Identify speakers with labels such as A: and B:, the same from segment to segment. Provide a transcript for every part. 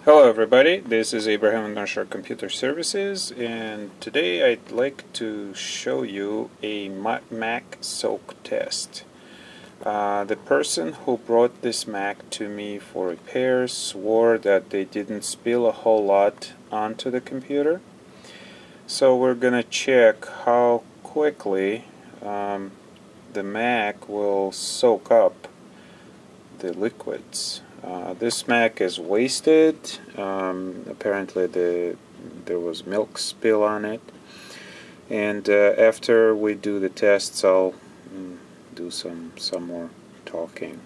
A: Hello everybody, this is Abraham and Northshore Computer Services, and today I'd like to show you a Mac soak test. The person who brought this Mac to me for repairs swore that they didn't spill a whole lot onto the computer. So we're gonna check how quickly the Mac will soak up the liquids. This Mac is wasted. Apparently there was milk spill on it, and after we do the tests I'll do some more talking.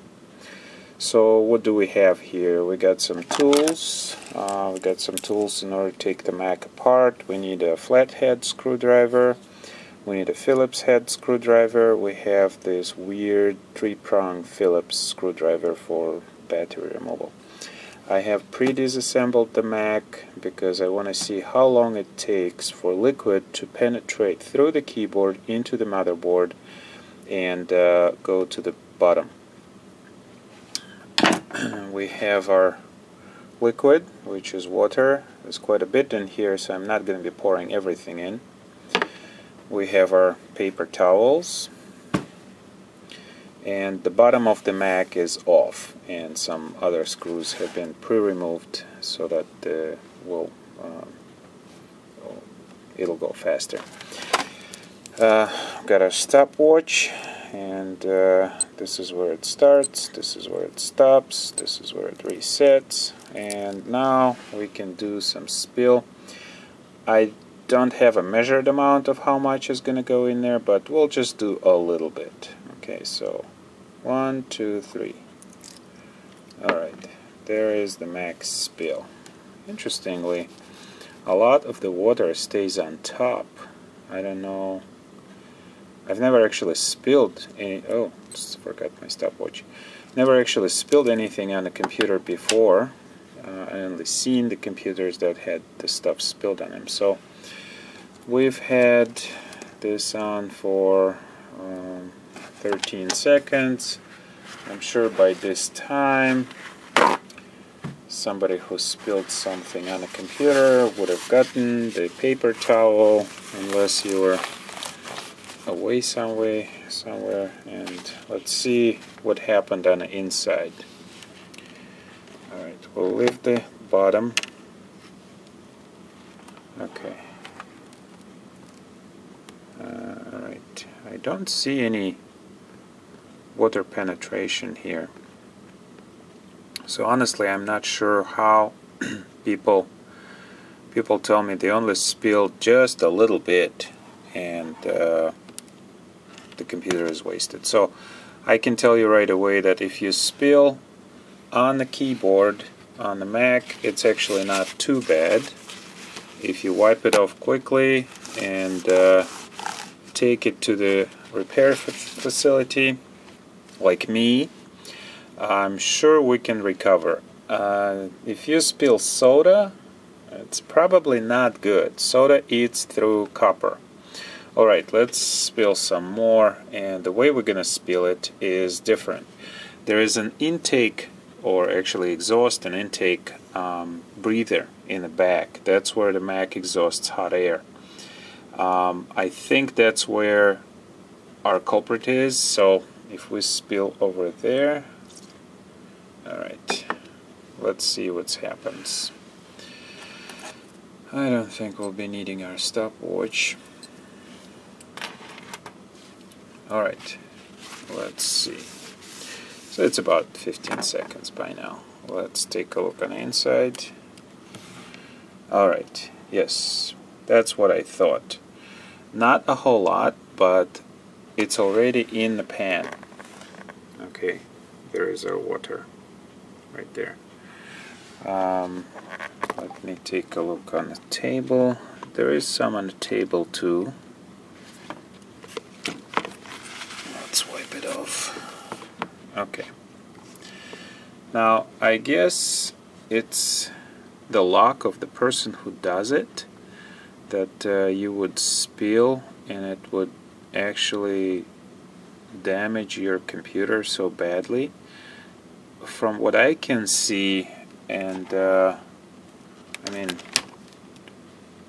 A: So what do we have here? We got some tools. We got some tools in order to take the Mac apart. We need a flathead screwdriver. We need a Phillips head screwdriver. We have this weird 3-prong Phillips screwdriver for battery removal. I have pre-disassembled the Mac because I want to see how long it takes for liquid to penetrate through the keyboard into the motherboard and go to the bottom. We have our liquid, which is water. There's quite a bit in here, so I'm not going to be pouring everything in. We have our paper towels, and the bottom of the Mac is off, and some other screws have been pre-removed so that it'll go faster. Got our stopwatch, and this is where it starts, this is where it stops, this is where it resets, and now we can do some spill. I don't have a measured amount of how much is going to go in there, but we'll just do a little bit. Okay, so 1, 2, 3. Alright, there is the Mac spill. Interestingly, a lot of the water stays on top. I don't know. I've never actually spilled any. Oh, just forgot my stopwatch. Never actually spilled anything on the computer before. I only seen the computers that had the stuff spilled on them. So we've had this on for 13 seconds. I'm sure by this time somebody who spilled something on a computer would have gotten the paper towel, unless you were away somewhere. And let's see what happened on the inside. Alright, we'll leave the bottom. Okay. Alright, I don't see any water penetration here. So honestly, I'm not sure how people tell me they only spilled just a little bit and the computer is wasted. So I can tell you right away that if you spill on the keyboard on the Mac, it's actually not too bad. If you wipe it off quickly and take it to the repair facility, like me, I'm sure we can recover. If you spill soda, it's probably not good. Soda eats through copper. Alright, let's spill some more, and the way we're gonna spill it is different. There is an intake, or actually exhaust and intake breather in the back. That's where the Mac exhausts hot air. I think that's where our culprit is, so if we spill over there, alright, let's see what happens. I don't think we'll be needing our stopwatch. Alright, let's see. So it's about 15 seconds by now. Let's take a look on the inside. Alright, yes, that's what I thought. Not a whole lot, but it's already in the pan. Okay, there is our water right there. Let me take a look on the table. There is some on the table too. Let's wipe it off. Okay. Now, I guess it's the luck of the person who does it that you would spill and it would actually damage your computer so badly. From what I can see, and I mean,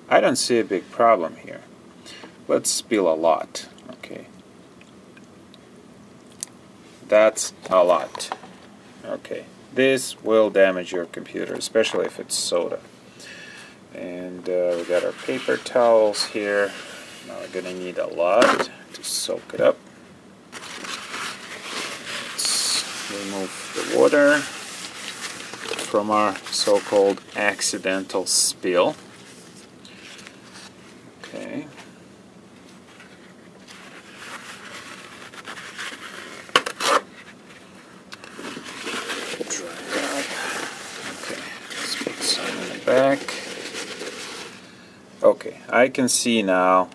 A: I don't see a big problem here. Let's spill a lot. Okay, that's a lot. Okay, this will damage your computer, especially if it's soda. And we got our paper towels here. Now we're gonna need a lot to soak it up. Let's remove the water from our so-called accidental spill. Okay. Dry it up. Okay, let's put some in the back. Okay, I can see now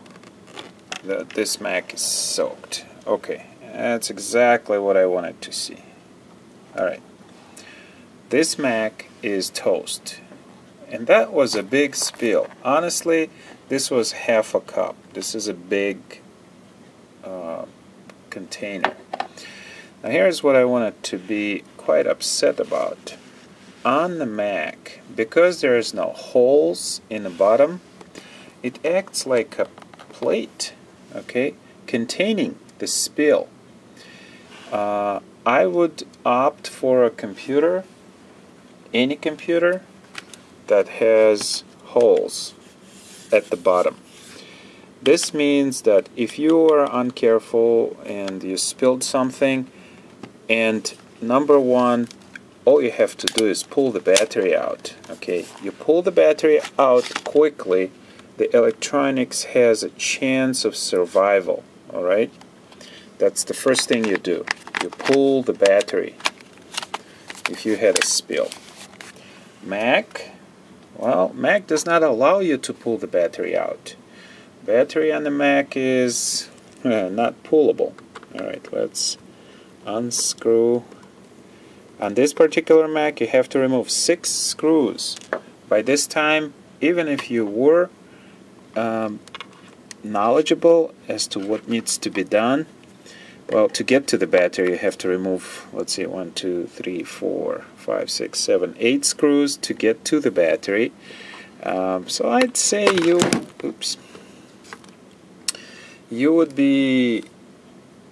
A: that this Mac is soaked. Okay, that's exactly what I wanted to see. Alright, this Mac is toast. And that was a big spill. Honestly, this was half a cup. This is a big container. Now here's what I wanted to be quite upset about. On the Mac, because there's no holes in the bottom, it acts like a plate, okay, containing the spill. I would opt for a computer, any computer, that has holes at the bottom. This means that if you are uncareful and you spilled something, and number one, all you have to do is pull the battery out, okay? You pull the battery out quickly, the electronics has a chance of survival, alright? That's the first thing you do. You pull the battery if you had a spill. Mac, well, Mac does not allow you to pull the battery out. Battery on the Mac is not pullable. Alright, let's unscrew. On this particular Mac, you have to remove 6 screws. By this time, even if you were knowledgeable as to what needs to be done, well, to get to the battery you have to remove, let's see, 1, 2, 3, 4, 5, 6, 7, 8 screws to get to the battery. So I'd say you would be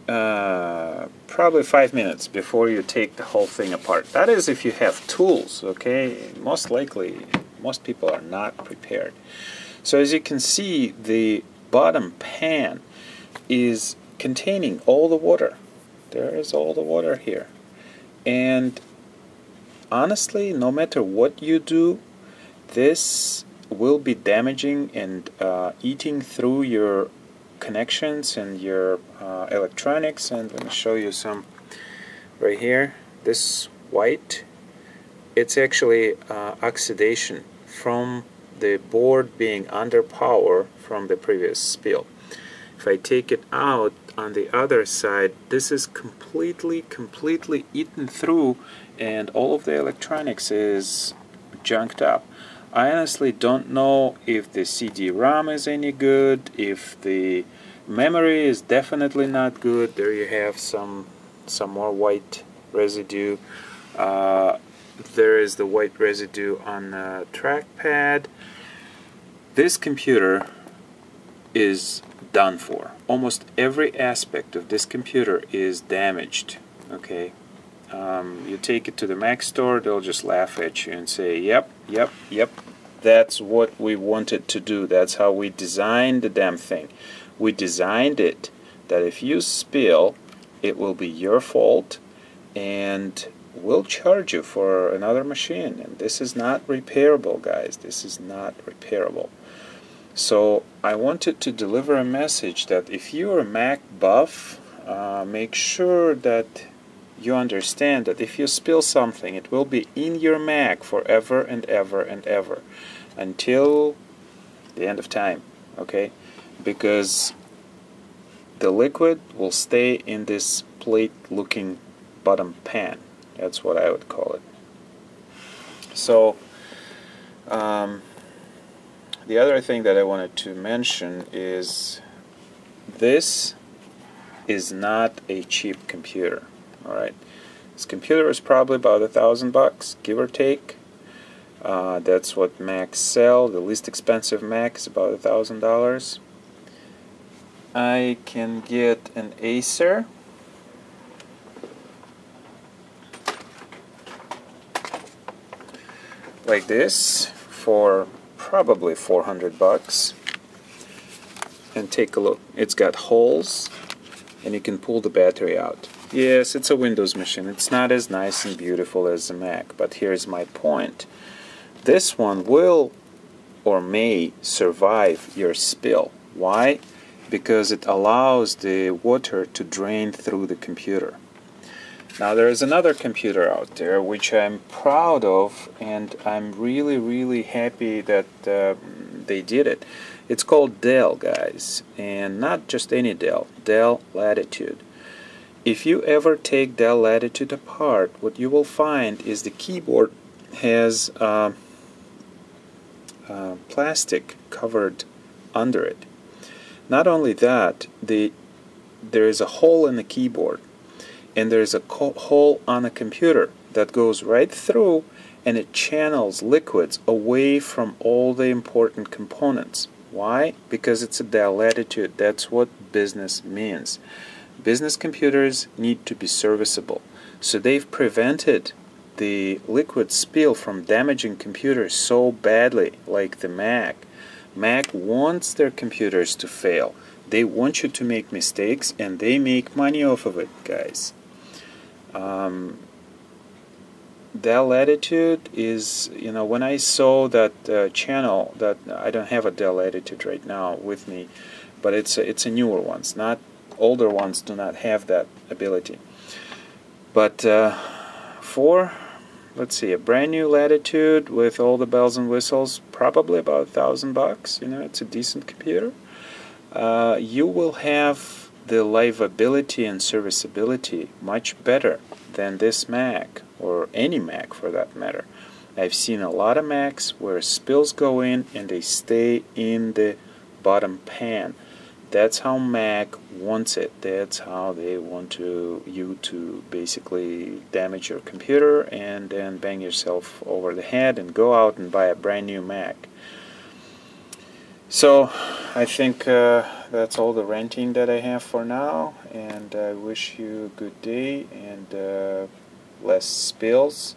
A: probably 5 minutes before you take the whole thing apart. That is if you have tools, okay? Most likely, most people are not prepared. So as you can see, the bottom pan is containing all the water. There is all the water here. And honestly, no matter what you do, this will be damaging and eating through your connections and your electronics. And let me show you some right here. This white, it's actually oxidation from the board being under power from the previous spill. If I take it out on the other side, this is completely eaten through, and all of the electronics is junked up. I honestly don't know if the CD-ROM is any good, if the memory is definitely not good. There you have some more white residue. There is the white residue on the trackpad. This computer is done for. Almost every aspect of this computer is damaged. Okay, you take it to the Mac store, they'll just laugh at you and say, yep, that's what we wanted to do. That's how we designed the damn thing. We designed it that if you spill, it will be your fault, and we'll charge you for another machine. And this is not repairable, guys. This is not repairable. So I wanted to deliver a message that if you're a Mac buff, make sure that you understand that if you spill something, it will be in your Mac forever and ever and ever until the end of time, okay? Because the liquid will stay in this plate looking bottom pan. That's what I would call it. So the other thing that I wanted to mention is this is not a cheap computer. Alright, this computer is probably about $1,000, give or take. That's what Macs sell. The least expensive Mac is about $1,000. I can get an Acer. Like this for probably 400 bucks. And take a look. It's got holes and you can pull the battery out. Yes, it's a Windows machine. It's not as nice and beautiful as the Mac, but here's my point. This one will or may survive your spill. Why? Because it allows the water to drain through the computer. Now there is another computer out there which I'm proud of, and I'm really happy that they did it. It's called Dell, guys, and not just any Dell, Dell Latitude. If you ever take Dell Latitude apart, what you will find is the keyboard has plastic covered under it. Not only that, there is a hole in the keyboard, and there's a hole on a computer that goes right through, and it channels liquids away from all the important components. Why? Because it's a Dell Latitude. That's what business means. Business computers need to be serviceable. So they've prevented the liquid spill from damaging computers so badly, like the Mac. Mac wants their computers to fail. They want you to make mistakes, and they make money off of it, guys. Dell Latitude is, when I saw that channel, that I don't have a Dell Latitude right now with me, but it's a newer ones. Not older ones do not have that ability. But for, let's see, a brand new Latitude with all the bells and whistles, probably about $1,000. It's a decent computer. You will have the livability and serviceability much better than this Mac, or any Mac for that matter. I've seen a lot of Macs where spills go in and they stay in the bottom pan. That's how Mac wants it. That's how they want you to basically damage your computer and then bang yourself over the head and go out and buy a brand new Mac. So I think that's all the ranting that I have for now, and I wish you a good day and less spills.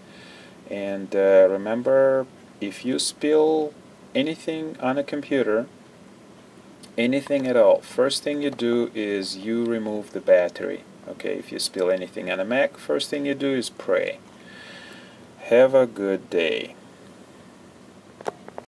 A: And remember, if you spill anything on a computer, anything at all, first thing you do is you remove the battery. Okay, if you spill anything on a Mac, first thing you do is pray. Have a good day.